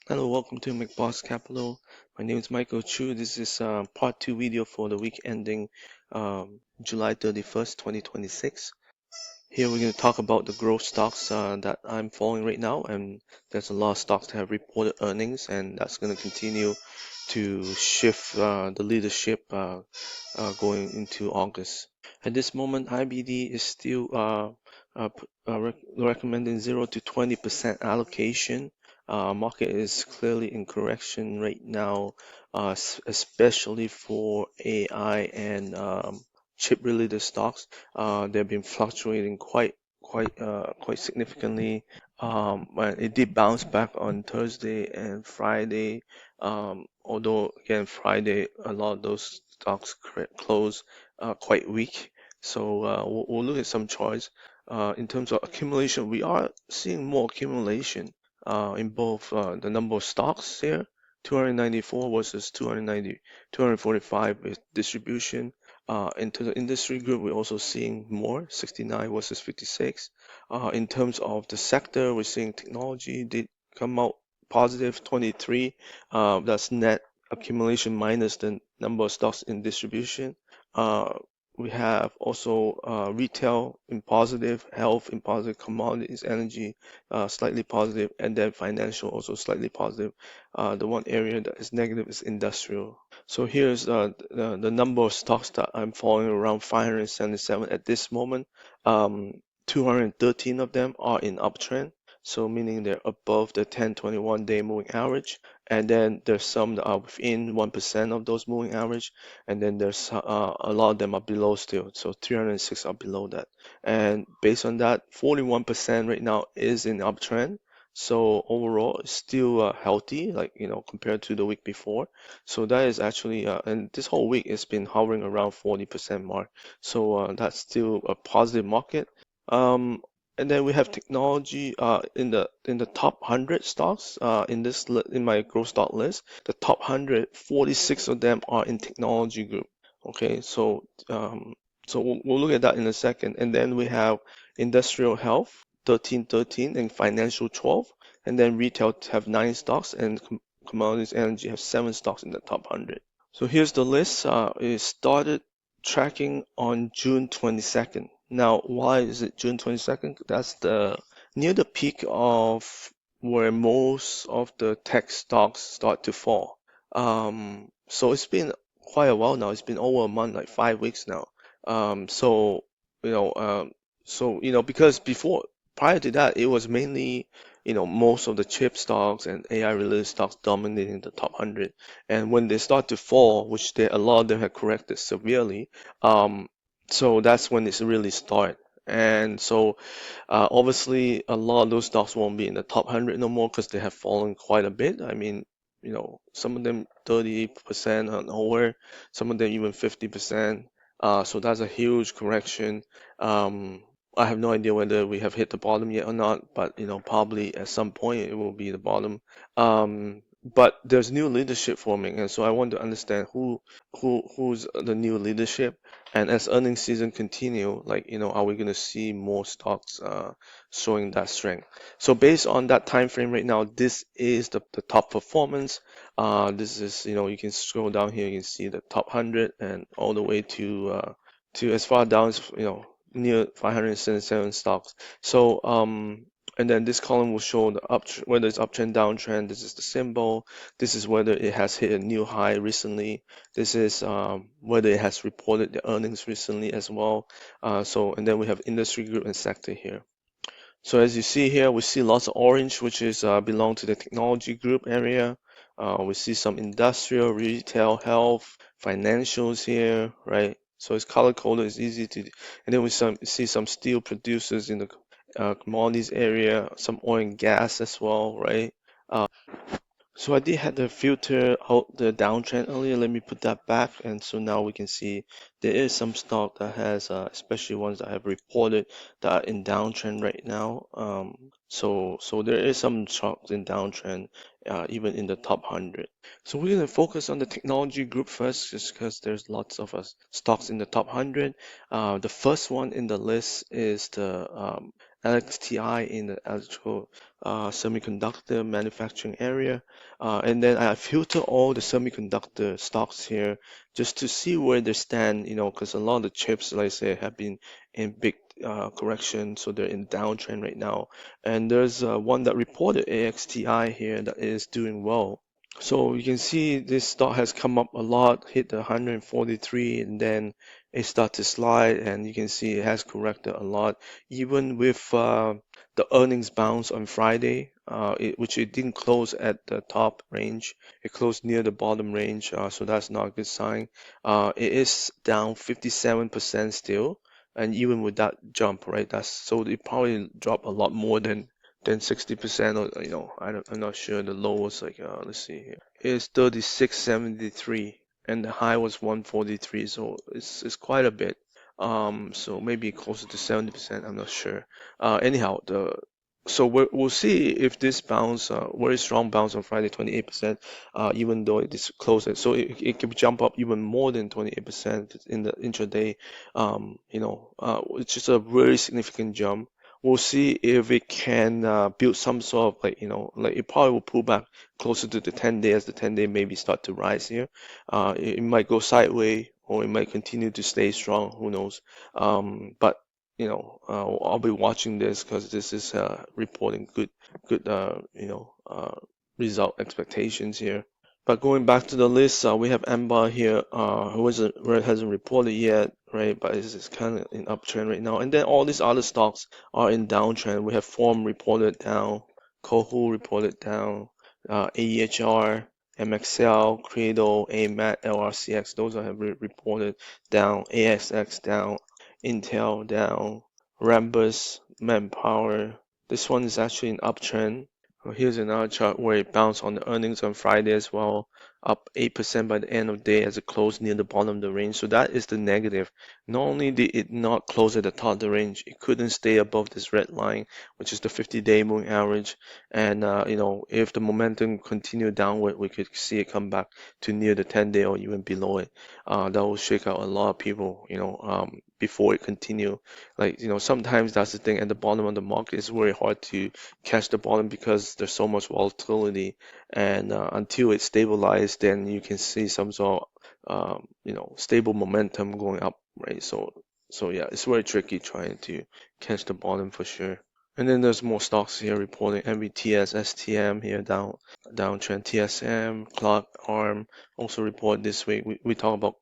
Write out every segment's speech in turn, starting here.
Hello, welcome to McBoss Capital. My name is Michael Chu. This is part 2 video for the week ending July 31st, 2026. Here we're going to talk about the growth stocks that I'm following right now, and there's a lot of stocks that have reported earnings, and that's going to continue to shift the leadership going into August. At this moment, IBD is still recommending 0 to 20% allocation. Market is clearly in correction right now, especially for AI and chip-related stocks. They've been fluctuating quite significantly. But it did bounce back on Thursday and Friday. Although again Friday a lot of those stocks closed quite weak. So we'll look at some charts. In terms of accumulation, we are seeing more accumulation in both the number of stocks here, 294 versus 245 with distribution. Into the industry group, we're also seeing more, 69 versus 56. In terms of the sector, we're seeing technology did come out positive, 23. That's net accumulation minus the number of stocks in distribution. We have also retail in positive, health in positive, commodities, energy slightly positive, and then financial also slightly positive. The one area that is negative is industrial. So here's the number of stocks that I'm following, around 577 at this moment. 213 of them are in uptrend, so meaning they're above the 10-21 day moving average. And then there's some that are within 1% of those moving average, and then there's a lot of them are below still. So 306 are below that. And based on that, 41% right now is in uptrend. So overall, it's still healthy, like compared to the week before. So that is actually, and this whole week it's been hovering around 40% mark. So that's still a positive market. Um, and then we have technology in the top 100 stocks in my growth stock list. The top 100, 46 of them are in technology group. Okay, so we'll look at that in a second. And then we have industrial health, 13, and financial 12, and then retail have 9 stocks, and commodities energy have 7 stocks in the top 100. So here's the list. It started tracking on June 22nd. Now, why is it June 22nd? That's near the peak of where most of the tech stocks start to fall. So it's been quite a while now. It's been over a month, like 5 weeks now. So you know, because prior to that, it was mainly most of the chip stocks and AI related stocks dominating the top 100. And when they start to fall, which a lot of them have corrected severely, so that's when it's really start. And so obviously a lot of those stocks won't be in the top 100 no more because they have fallen quite a bit. I mean, some of them 30% and over, some of them even 50%. So that's a huge correction. I have no idea whether we have hit the bottom yet or not, but probably at some point it will be the bottom. But there's new leadership forming, and so I want to understand who's the new leadership. And as earnings season continue, are we going to see more stocks showing that strength? So based on that time frame right now, this is the top performance. This is, you can scroll down here, you can see the top 100 and all the way to as far down as, near 577 stocks. So, and then this column will show whether it's uptrend, downtrend. This is the symbol. This is whether it has hit a new high recently. This is whether it has reported the earnings recently as well. And then we have industry group and sector here. So as you see here, we see lots of orange, which is belong to the technology group area. We see some industrial, retail, health, financials here, right? So it's color coded, it's easy to, and then we see some steel producers in the commodities area, some oil and gas as well, right? So I did have to filter out the downtrend earlier. Let me put that back, and so now we can see there is some stock that has, especially ones that have reported that are in downtrend right now. So there is some stocks in downtrend, even in the top 100. So we're gonna focus on the technology group first, just because there's lots of stocks in the top 100. The first one in the list is the AXTI in the electrical semiconductor manufacturing area. And then I filter all the semiconductor stocks here just to see where they stand, because a lot of the chips, like I say, have been in big correction, so they're in downtrend right now. And there's one that reported AXTI here that is doing well. So you can see this stock has come up a lot, hit the 143, and then it started to slide, and you can see it has corrected a lot, even with the earnings bounce on Friday, which it didn't close at the top range. It closed near the bottom range, so that's not a good sign. It is down 57% still, and even with that jump, right? So it probably dropped a lot more than 60%, or I'm not sure. The low was like let's see here. It's 36.73 and the high was 143, so it's quite a bit. So maybe closer to 70%, I'm not sure. Anyhow, so we'll see if this bounce, very strong bounce on Friday, 28%, even though it is closed. So it can jump up even more than 28% in the intraday. It's just a very significant jump. We'll see if it can build some sort of like it probably will pull back closer to the 10-day as the 10-day maybe start to rise here. It might go sideways or it might continue to stay strong. Who knows? But I'll be watching this because this is reporting good result expectations here. But going back to the list, we have Amber here, who hasn't reported yet, right? But it's kind of in uptrend right now. And then all these other stocks are in downtrend. We have Form reported down, COHU reported down, AEHR, MXL, CRDO, AMAT, LRCX. Those have reported down. AXTI down, Intel down, Rambus, Manpower. This one is actually an uptrend. Here's another chart where it bounced on the earnings on Friday as well, up 8% by the end of the day as it closed near the bottom of the range. So that is the negative. Not only did it not close at the top of the range, it couldn't stay above this red line, which is the 50-day moving average. And if the momentum continued downward, we could see it come back to near the 10-day or even below it. That will shake out a lot of people, before it continue. Like, sometimes that's the thing at the bottom of the market. It's very hard to catch the bottom because there's so much volatility, and until it stabilizes, then you can see some sort of stable momentum going up, right? So yeah, it's very tricky trying to catch the bottom for sure. And then there's more stocks here reporting: MVTS, STM here downtrend, TSM, Clock, ARM also report this week. We talk about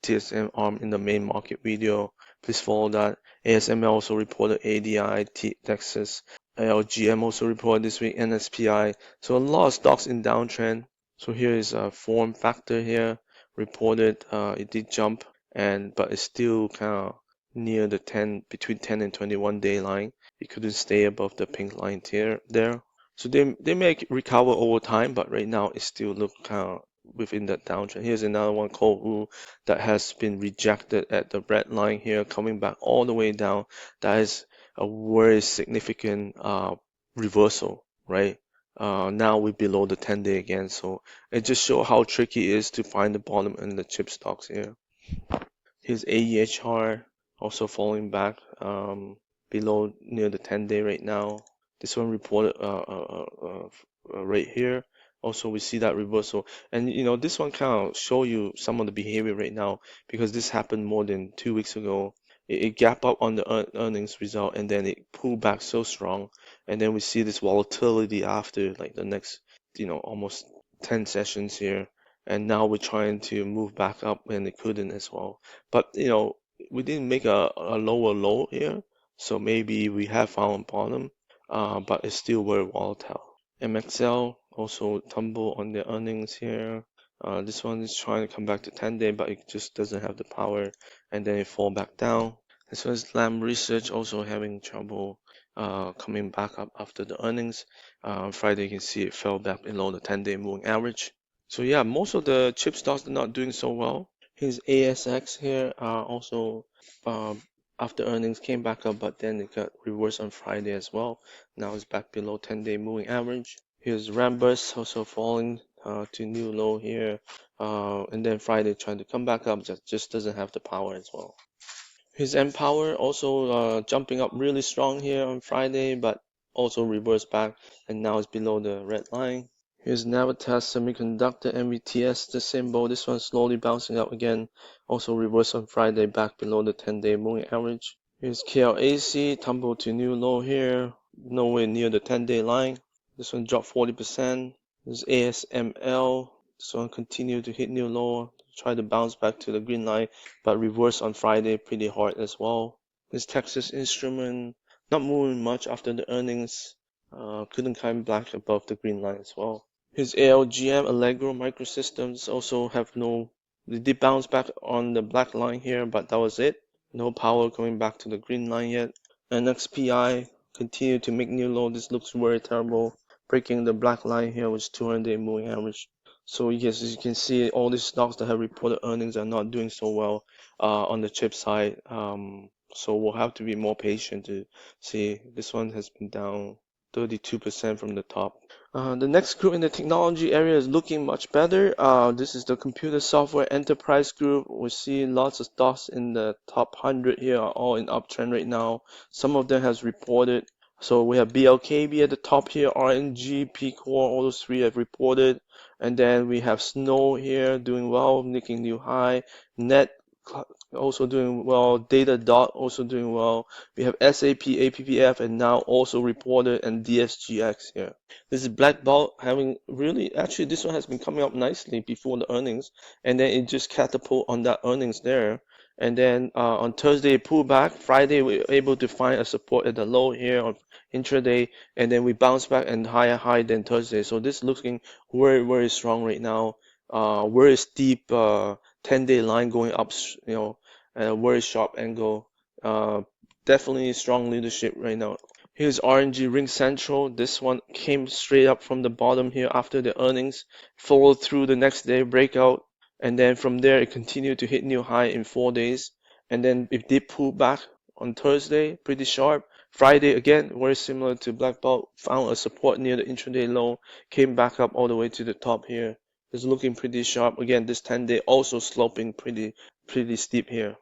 TSM, ARM in the main market video. Please follow that. ASML also reported ADI, Texas. LGM also reported this week, NSPI. So a lot of stocks in downtrend. So here is a form factor here reported. It did jump, but it's still kind of near the between 10 and 21 day line. It couldn't stay above the pink line there. So they may recover over time, but right now it still look kind of within that downtrend. Here's another one, COHU, that has been rejected at the red line here, coming back all the way down. That is a very significant reversal, right? Now we're below the 10-day again, so it just shows how tricky it is to find the bottom in the chip stocks here. Here's AEHR also falling back below near the 10-day right now. This one reported right here. Also, we see that reversal, and this one kind of show you some of the behavior right now because this happened more than 2 weeks ago. It gap up on the earnings result, and then it pulled back so strong, and then we see this volatility after like the next, almost 10 sessions here, and now we're trying to move back up, and it couldn't as well. But we didn't make a lower low here, so maybe we have found bottom, but it's still very volatile. MXL also tumble on the earnings here. This one is trying to come back to 10-day, but it just doesn't have the power, and then it fall back down. This one is Lam Research also having trouble coming back up after the earnings. Friday you can see it fell back below the 10-day moving average. So yeah, most of the chip stocks are not doing so well. Here's ASX here, also after earnings came back up, but then it got reversed on Friday as well. Now it's back below 10-day moving average. Here's Rambus also falling to new low here, and then Friday trying to come back up, just doesn't have the power as well. His Empower also jumping up really strong here on Friday, but also reversed back and now it's below the red line. Here's Navitas Semiconductor MVTS, the symbol. This one slowly bouncing up again, also reversed on Friday back below the 10-day moving average. Here's KLAC, tumbled to new low here, nowhere near the 10-day line. This one dropped 40%. There's ASML. This one continued to hit new low, try to bounce back to the green line, but reversed on Friday pretty hard as well. This Texas Instrument not moving much after the earnings, couldn't climb back above the green line as well. His ALGM, Allegro Microsystems, also have no, they did bounce back on the black line here, but that was it. No power coming back to the green line yet. NXPI continue to make new low. This looks very terrible, breaking the black line here, which is 200-day moving average. So yes, as you can see, all these stocks that have reported earnings are not doing so well on the chip side. So we'll have to be more patient to see. This one has been down 32% from the top. The next group in the technology area is looking much better. This is the computer software enterprise group. We see lots of stocks in the top 100 here are all in uptrend right now. Some of them has reported. So we have BLKB at the top here, RNG, PCOR, all those three have reported. And then we have Snow here doing well, making new high. Net also doing well. DataDog also doing well. We have SAP, APPF, and now also reported, and DSGX here. This is Black Belt having really, actually this one has been coming up nicely before the earnings, and then it just catapult on that earnings there. And then on Thursday it pulled back. Friday we were able to find a support at the low here on intraday, and then we bounced back and higher high than Thursday. So this looking very, very strong right now. Very steep 10-day line going up, you know, at a very sharp angle. Definitely strong leadership right now. Here's RNG Ring Central. This one came straight up from the bottom here after the earnings, followed through the next day breakout, and then from there it continued to hit new high in 4 days, and then it did pull back on Thursday, pretty sharp. Friday again, very similar to Black Belt, found a support near the intraday low, came back up all the way to the top here. It's looking pretty sharp. Again, this 10-day also sloping pretty steep here.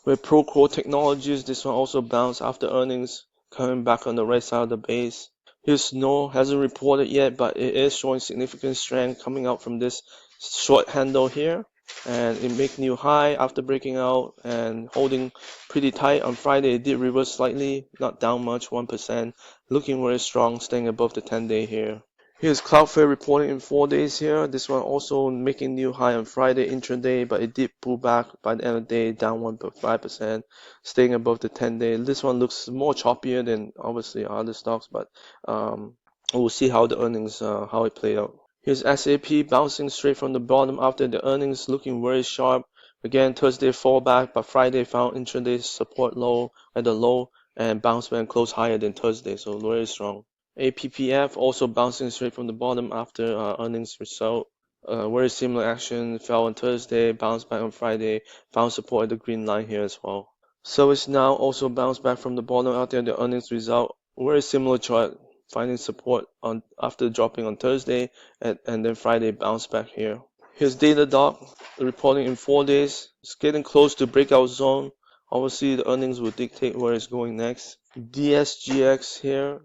With Procore Technologies, this one also bounced after earnings, coming back on the right side of the base. Here's Snow, hasn't reported yet, but it is showing significant strength coming out from this short handle here. And it make new high after breaking out and holding pretty tight. On Friday, it did reverse slightly, not down much, 1%. Looking very strong, staying above the 10-day here. Here's Cloudflare reporting in 4 days here. This one also making new high on Friday intraday, but it did pull back by the end of the day, down 1.5%, staying above the 10-day. This one looks more choppier than obviously other stocks, but we'll see how the earnings, how it play out. Here's SAP bouncing straight from the bottom after the earnings, looking very sharp. Again, Thursday fall back, but Friday found intraday support low at the low and bounced back and closed higher than Thursday, so very strong. APPF also bouncing straight from the bottom after earnings result. Very similar action, fell on Thursday, bounced back on Friday, found support at the green line here as well. So it's now also bounced back from the bottom after the earnings result. Very similar chart, finding support on after dropping on Thursday, and then Friday bounced back here. Here's DataDog reporting in 4 days. It's getting close to breakout zone. Obviously, the earnings will dictate where it's going next. DSGX here.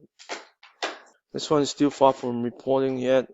This one is still far from reporting yet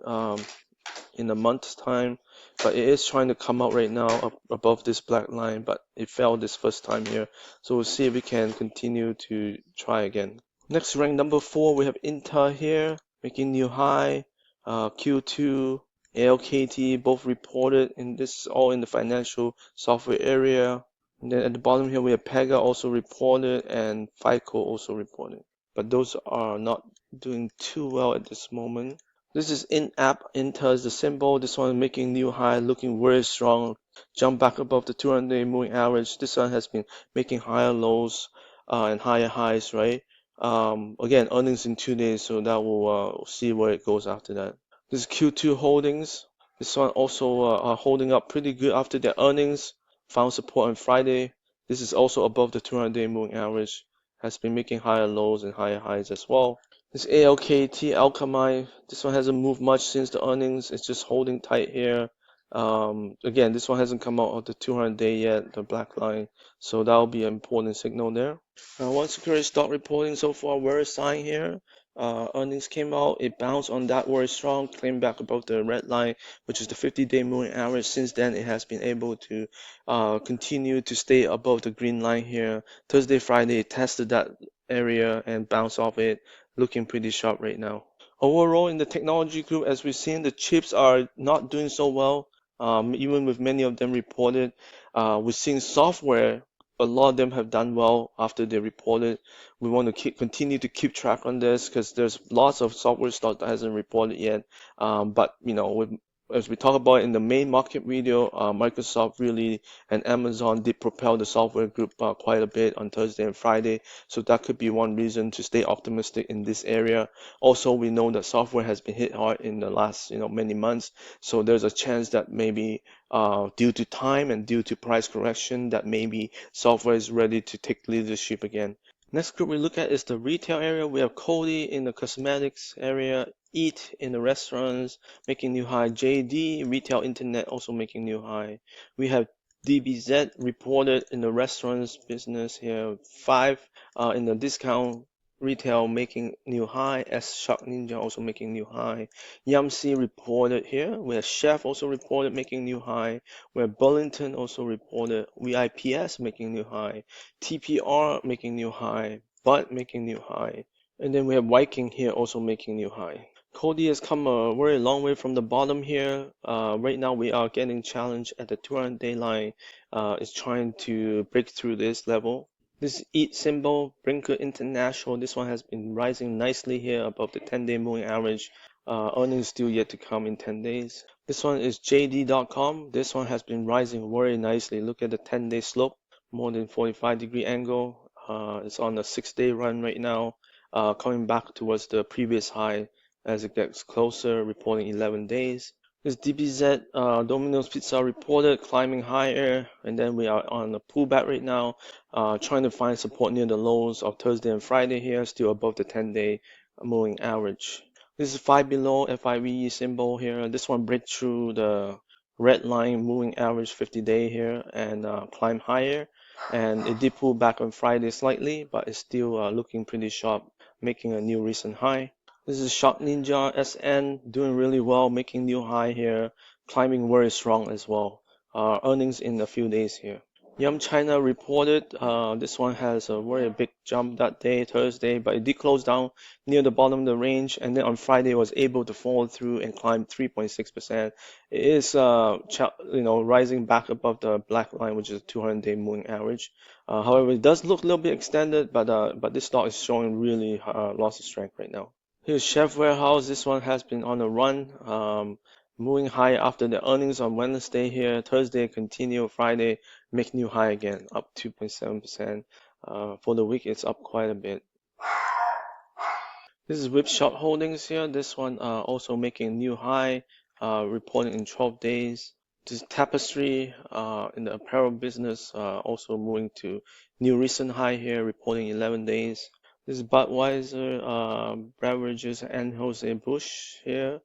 in a month's time, but it is trying to come out right now up above this black line, but it fell this first time here. So we'll see if we can continue to try again. Next, rank number 4, we have INTA here, making new high. QTWO, ALKT, both reported, and this is all in the financial software area. And then at the bottom here, we have Pega also reported, and FICO also reported. But those are not doing too well at this moment. This is in-app. INTA is the symbol. This one making new high, looking very strong. Jump back above the 200-day moving average. This one has been making higher lows and higher highs, right? Again, earnings in 2 days, so that will see where it goes after that. This is Q2 Holdings. This one also are holding up pretty good after their earnings. Found support on Friday. This is also above the 200-day moving average. Has been making higher lows and higher highs as well. This ALKT, Alchemy, this one hasn't moved much since the earnings. It's just holding tight here. Again, this one hasn't come out of the 200-day yet, the black line, so that'll be an important signal there. One security stock reporting so far, VRSN here. Earnings came out, it bounced on that very strong, came back above the red line, which is the 50-day moving average. Since then, it has been able to continue to stay above the green line here. Thursday, Friday, it tested that area and bounced off it, looking pretty sharp right now. Overall, in the technology group, as we've seen, the chips are not doing so well. Even with many of them reported, we're seeing software. A lot of them have done well after they reported. We want to continue to keep track on this because there's lots of software stock that hasn't reported yet. But as we talk about in the main market video, Microsoft really and Amazon did propel the software group quite a bit on Thursday and Friday. So that could be one reason to stay optimistic in this area. Also, we know that software has been hit hard in the last many months. So there's a chance that maybe due to time and due to price correction, that maybe software is ready to take leadership again. Next group we look at is the retail area. We have COTY in the cosmetics area, Eat in the restaurants, making new high. JD, retail internet, also making new high. We have DBZ reported in the restaurants business here. 5 in the discount retail making new high. S Shark Ninja also making new high. YUMC reported here. We have Chef also reported making new high. We have Burlington also reported. VIPS making new high. TPR making new high. Bud making new high. And then we have Viking here also making new high. COTY has come a very long way from the bottom here. Right now we are getting challenged at the 200-day line. It's trying to break through this level. This EAT symbol, Brinker International, this one has been rising nicely here above the 10-day moving average. Earnings still yet to come in 10 days. This one is JD.com. This one has been rising very nicely. Look at the 10-day slope, more than 45-degree angle. It's on a 6-day run right now, coming back towards the previous high as it gets closer, reporting 11 days. This DBZ, Domino's Pizza reported climbing higher, and then we are on a pullback right now, trying to find support near the lows of Thursday and Friday here, still above the 10-day moving average. This is 5 below FIVE symbol here. This one break through the red line moving average 50-day here and climb higher. And it did pull back on Friday slightly, but it's still looking pretty sharp, making a new recent high. This is Shark Ninja SN doing really well, making new high here, climbing very strong as well. Earnings in a few days here. Yum China reported this one has a very big jump that day, Thursday, but it did close down near the bottom of the range, and then on Friday was able to follow through and climb 3.6%. It is rising back above the black line, which is a 200-day moving average. However, it does look a little bit extended, but this stock is showing really lots of strength right now. Here's Chef Warehouse. This one has been on a run, moving high after the earnings on Wednesday here. Thursday continue, Friday make new high again, up 2.7%. For the week, it's up quite a bit. This is Whip Shot Holdings here. This one also making new high, reporting in 12 days. This is Tapestry in the apparel business, also moving to new recent high here, reporting 11 days. This is Budweiser, Beverages, and Anheuser-Busch here.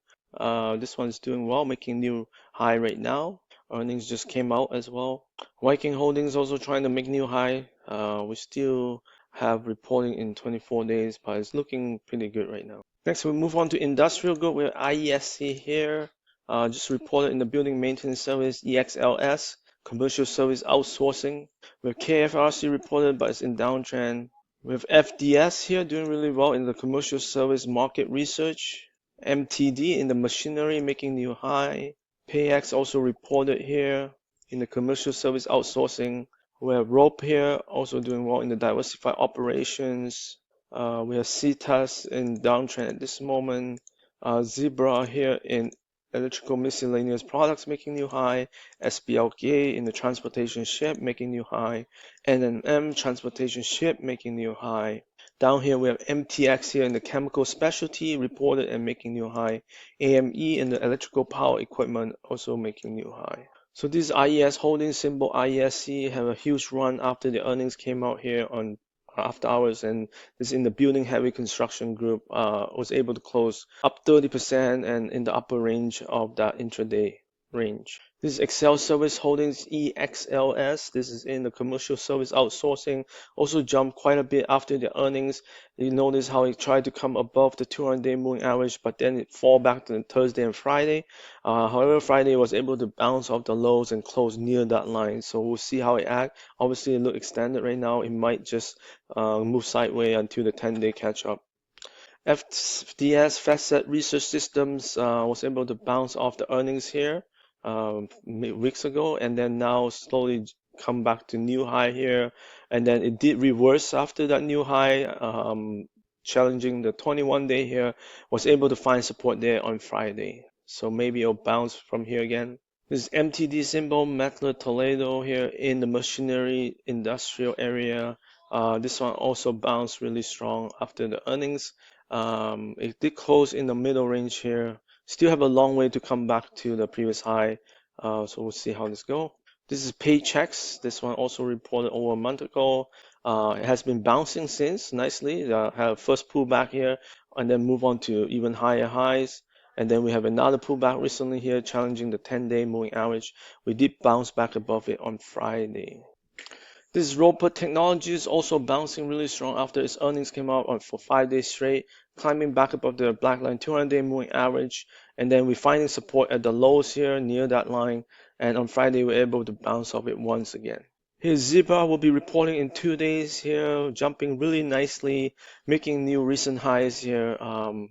This one is doing well, making new high right now. Earnings just came out as well. Viking Holdings also trying to make new high. We still have reporting in 24 days, but it's looking pretty good right now. Next, we move on to industrial group. We have IESC here. Just reported in the building maintenance service, EXLS, commercial service outsourcing. We have KFRC reported, but it's in downtrend. We have FDS here doing really well in the commercial service market research. MTD in the machinery making new high. PAYX also reported here in the commercial service outsourcing. We have Rope here also doing well in the diversified operations. We have CTAS in downtrend at this moment. ZBRA here in electrical miscellaneous products making new high. SBLK in the transportation ship making new high. NNM transportation ship making new high. Down here we have MTX here in the chemical specialty reported and making new high. AME in the electrical power equipment also making new high. So this IES holding symbol IESC have a huge run after the earnings came out here on after hours, and this in the building heavy construction group was able to close up 30% and in the upper range of that intraday. range. This is Excel Service Holdings EXLS. This is in the commercial service outsourcing. Also jumped quite a bit after the earnings. You notice how it tried to come above the 200-day moving average, but then it fall back to Thursday and Friday. However, Friday was able to bounce off the lows and close near that line. So we'll see how it acts. Obviously, it looks extended right now. It might just move sideways until the 10-day catch up. FDS Facet Research Systems was able to bounce off the earnings here weeks ago, and then now slowly come back to new high here, and then it did reverse after that new high, challenging the 21-day here, was able to find support there on Friday. So maybe it'll bounce from here again. This is MTD symbol, Mettler Toledo here in the machinery industrial area. This one also bounced really strong after the earnings. It did close in the middle range here. Still have a long way to come back to the previous high. So we'll see how this goes. This is PAYX. This one also reported over a month ago. It has been bouncing since nicely. Have first pullback here and then move on to even higher highs. And then we have another pullback recently here, challenging the 10-day moving average. We did bounce back above it on Friday. This is Roper Technologies, also bouncing really strong after its earnings came out for 5 days straight, climbing back above the black line 200-day moving average, and then we're finding support at the lows here near that line, and on Friday we're able to bounce off it once again. Here's ZBRA will be reporting in 2 days here, jumping really nicely, making new recent highs here.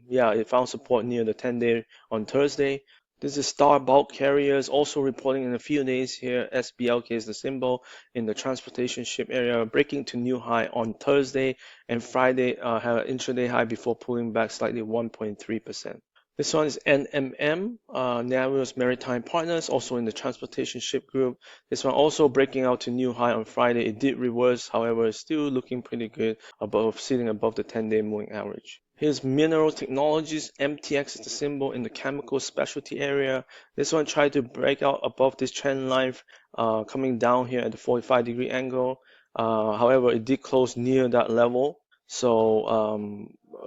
Yeah, it found support near the 10-day on Thursday. This is Star Bulk Carriers also reporting in a few days here. SBLK is the symbol in the transportation ship area, breaking to new high on Thursday, and Friday had an intraday high before pulling back slightly 1.3%. This one is NMM, Navios Maritime Partners, also in the transportation ship group. This one also breaking out to new high on Friday. It did reverse, however, it's still looking pretty good, sitting above the 10-day moving average. Here's Mineral Technologies. MTX is the symbol in the chemical specialty area. This one tried to break out above this trend line, coming down here at the 45-degree angle. However, it did close near that level. So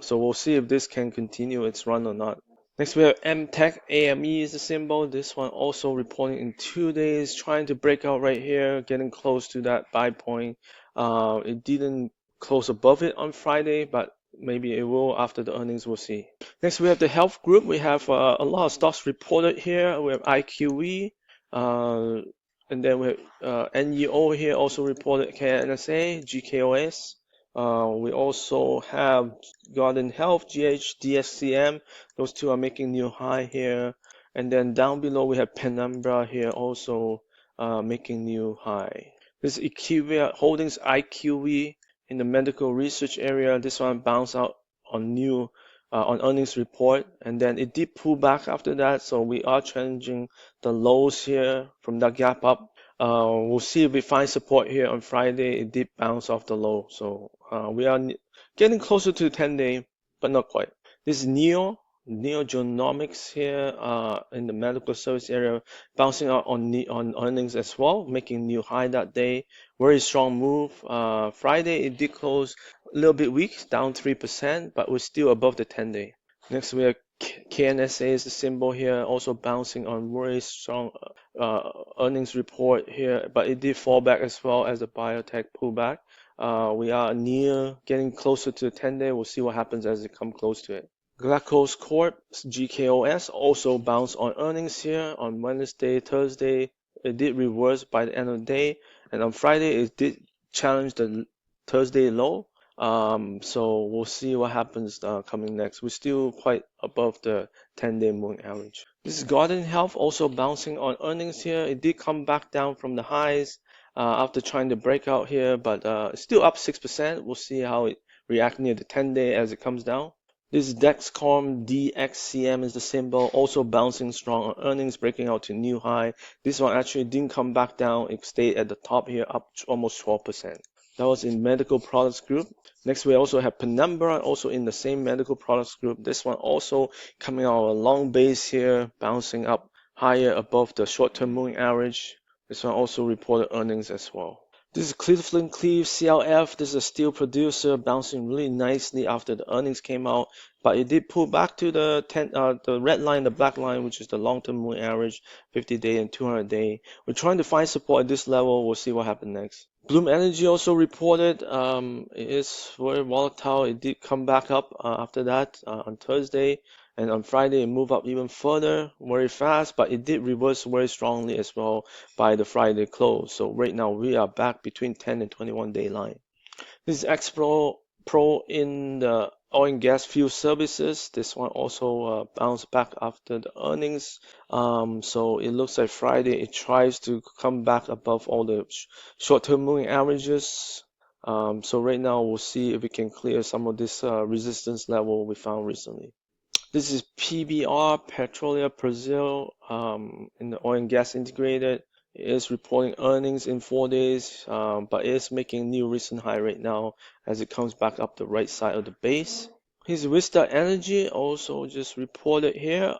we'll see if this can continue its run or not. Next we have MTech, AME is the symbol. This one also reporting in 2 days, trying to break out right here, getting close to that buy point. It didn't close above it on Friday, but maybe it will after the earnings, we'll see. Next we have the health group. We have a lot of stocks reported here. We have IQE, and then we have NEO here also reported, KNSA, GKOS. We also have Garden Health, DXCM. Those two are making new high here. And then down below we have Penumbra here also making new high. This is IQVIA Holdings, IQV in the medical research area. This one bounced out on on earnings report, and then it did pull back after that. So we are challenging the lows here from that gap up. We'll see if we find support here on Friday. It did bounce off the low, so we are getting closer to the 10-day, but not quite. This is Neogenomics here in the medical service area, bouncing out on earnings as well, making new high that day. Very strong move. Friday it did close a little bit weak, down 3%, but we're still above the 10-day. Next we have KNSA is the symbol here, also bouncing on very strong earnings report here, but it did fall back as well as the biotech pullback. We are near getting closer to the 10-day. We'll see what happens as it comes close to it. Glaukos Corp, GKOS, also bounced on earnings here on Wednesday, Thursday. It did reverse by the end of the day, and on Friday it did challenge the Thursday low. So we'll see what happens coming next. We're still quite above the 10-day moving average. This is Garden Health also bouncing on earnings here. It did come back down from the highs after trying to break out here, but it's still up 6%. We'll see how it reacts near the 10-day as it comes down. This is Dexcom, DXCM is the symbol, also bouncing strong on earnings, breaking out to new high. This one actually didn't come back down. It stayed at the top here, up almost 12%. That was in medical products group. Next, we also have Penumbra, also in the same medical products group. This one also coming out a long base here, bouncing up higher above the short-term moving average. This one also reported earnings as well. This is Cleveland Cliffs CLF. This is a steel producer bouncing really nicely after the earnings came out. but it did pull back to the red line, the black line, which is the long-term moving average, 50-day and 200-day. We're trying to find support at this level. We'll see what happens next. Bloom Energy also reported it is very volatile. It did come back up after that on Thursday, and on Friday it moved up even further very fast, but it did reverse very strongly as well by the Friday close. So right now we are back between 10 and 21-day line. This is Expro Pro in the oil and gas fuel services. This one also bounced back after the earnings. So it looks like Friday it tries to come back above all the short-term moving averages. So right now we'll see if we can clear some of this resistance level we found recently. This is PBR, Petroleum Brazil, in the oil and gas integrated. It is reporting earnings in 4 days, but it is making new recent high right now as it comes back up the right side of the base. Here's Vista Energy, also just reported here.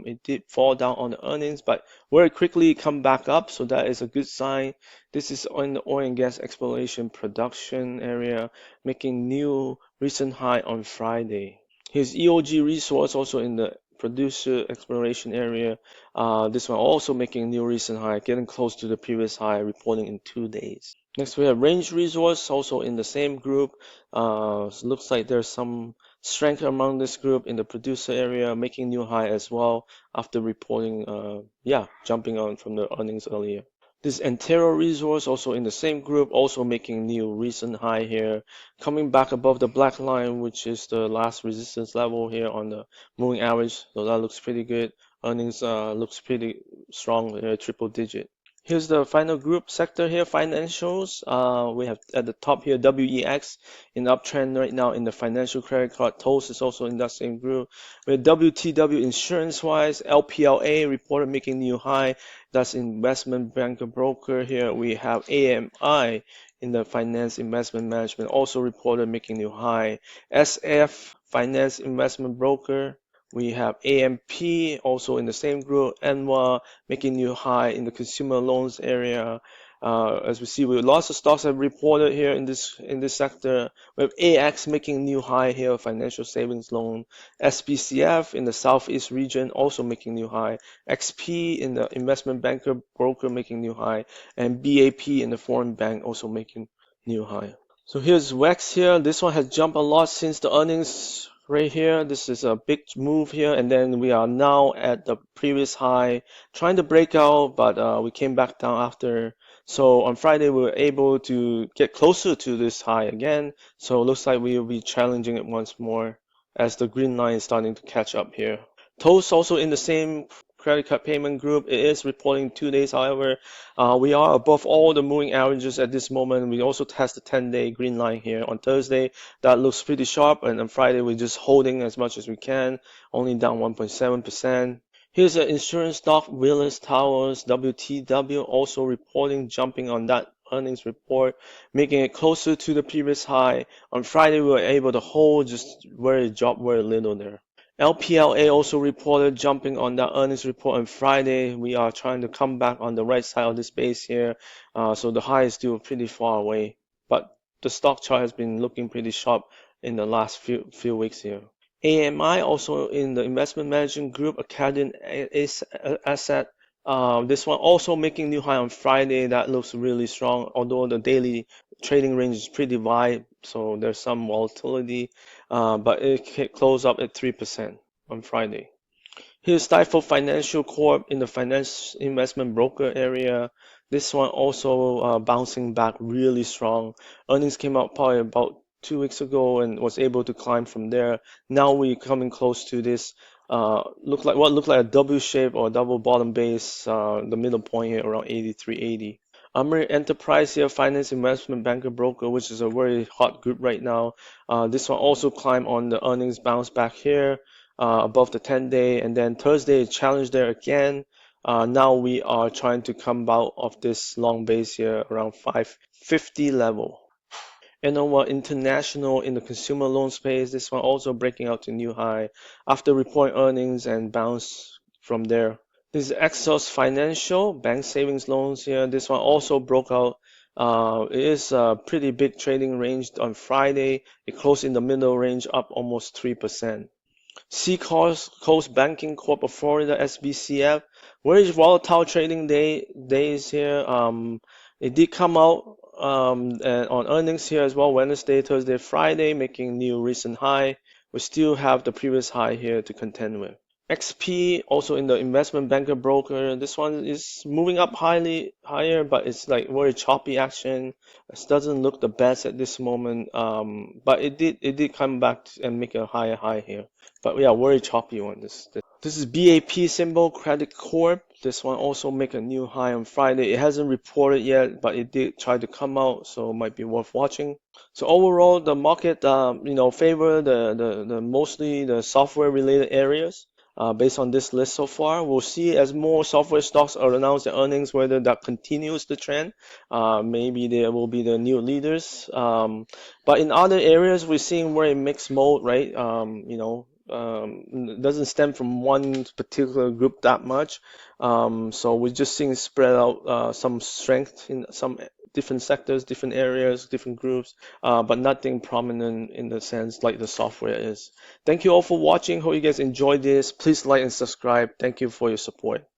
It did fall down on the earnings, but very quickly come back up, so that is a good sign. This is on the oil and gas exploration production area, making new recent high on Friday. Here's EOG Resource, also in the producer exploration area. This one also making new recent high, getting close to the previous high, reporting in 2 days. Next we have Range Resource, also in the same group. Looks like there's some strength among this group in the producer area, making new high as well after reporting, jumping on from the earnings earlier. This Antero Resource, also in the same group, also making new recent high here, coming back above the black line, which is the last resistance level here on the moving average. So that looks pretty good. Earnings looks pretty strong, triple digit. Here's the final group sector here, financials. We have at the top here WEX in uptrend right now in the financial credit card. Toast is also in that same group. With WTW insurance wise, LPLA reported making new high. That's investment banker broker here. We have AMI in the finance investment management also reported making new high. SF finance investment broker. We have AMP also in the same group, NWA making new high in the consumer loans area. As we see, lots of stocks have reported here in this sector. We have AX making new high here, financial savings loan. SPCF in the southeast region also making new high. XP in the investment banker broker making new high, and BAP in the foreign bank also making new high. So here's WEX here. This one has jumped a lot since the earnings right here. This is a big move here, and then we are now at the previous high, trying to break out, but we came back down after. So on Friday, we were able to get closer to this high again. So it looks like we will be challenging it once more as the green line is starting to catch up here. Toast also in the same credit card payment group. It is reporting 2 days, however. We are above all the moving averages at this moment. We also test the 10-day green line here on Thursday. That looks pretty sharp, and on Friday we're just holding as much as we can, only down 1.7%. Here's an insurance stock, Willis Towers, WTW, also reporting, jumping on that earnings report, making it closer to the previous high. On Friday we were able to hold, just dropped very little there. LPLA also reported jumping on that earnings report on Friday. We are trying to come back on the right side of this base here. So the high is still pretty far away, but the stock chart has been looking pretty sharp in the last few weeks here. AMI also in the investment management group, Acadian Asset. This one also making new high on Friday. That looks really strong, although the daily trading range is pretty wide, so there's some volatility, but it closed up at 3% on Friday. Here's Stifel Financial Corp in the finance investment broker area. This one also bouncing back really strong. Earnings came out probably about 2 weeks ago and was able to climb from there. Now we're coming close to this looked like a W shape or double bottom base, the middle point here around 83.80. Amir Enterprise here, finance investment banker broker, which is a very hot group right now. This one also climbed on the earnings bounce back here above the 10-day, and then Thursday challenged there again. Now we are trying to come out of this long base here around 550 level. Innova International in the consumer loan space, this one also breaking out to new high after reporting earnings and bounce from there. This is Exos Financial, bank savings loans here. This one also broke out. It is a pretty big trading range on Friday. It closed in the middle range, up almost 3%. Seacoast Banking Corp of Florida, SBCF. Very volatile trading days here. It did come out and on earnings here as well, Wednesday, Thursday, Friday, making new recent high. We still have the previous high here to contend with. XP, also in the investment banker broker. This one is moving up higher, but it's like very choppy action. It doesn't look the best at this moment. But it did come back and make a higher high here. But yeah, very choppy one. This is BAP symbol, Credit Corp. This one also make a new high on Friday. It hasn't reported yet, but it did try to come out, so it might be worth watching. So overall, the market, favor the mostly the software related areas. Based on this list so far, we'll see as more software stocks are announced their earnings whether that continues the trend. Maybe there will be the new leaders. But in other areas, we're seeing very mixed mode, right? It doesn't stem from one particular group that much. So we're just seeing spread out some strength in some different sectors, different areas, different groups, but nothing prominent in the sense like the software is. Thank you all for watching. Hope you guys enjoyed this. Please like and subscribe. Thank you for your support.